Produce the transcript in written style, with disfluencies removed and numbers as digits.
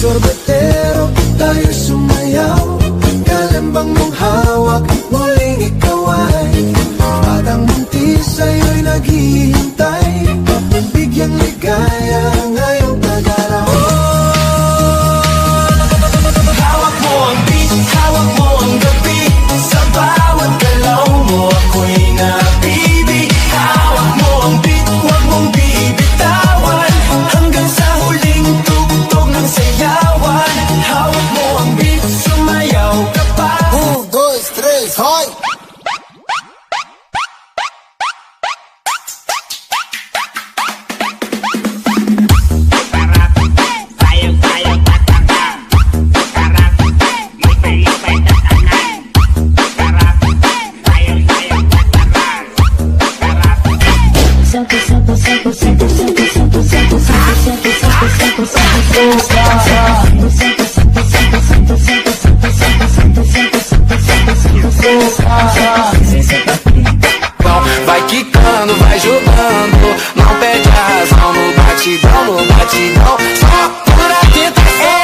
Sorbetero, tayo sumayaw. Kalembang mong hawak, muling ikaw ay batang buntis, sa'yo'y naghihintay. Bigyang ligaya ngayong tagaraw. Hawak mo ang beat, hawak mo ang gabi. Sa bawat galaw mo ako'y nabibig. Hawak mo ang beat, huwag mong bibitawan. Hanggang sa huling tugtog ng sayawan. Hawak mo ang beat, sumayaw ka pa. 1, 2, 3, hoy! Vai quicando, vai jogando, não perde a razão no batidão, só por atentação.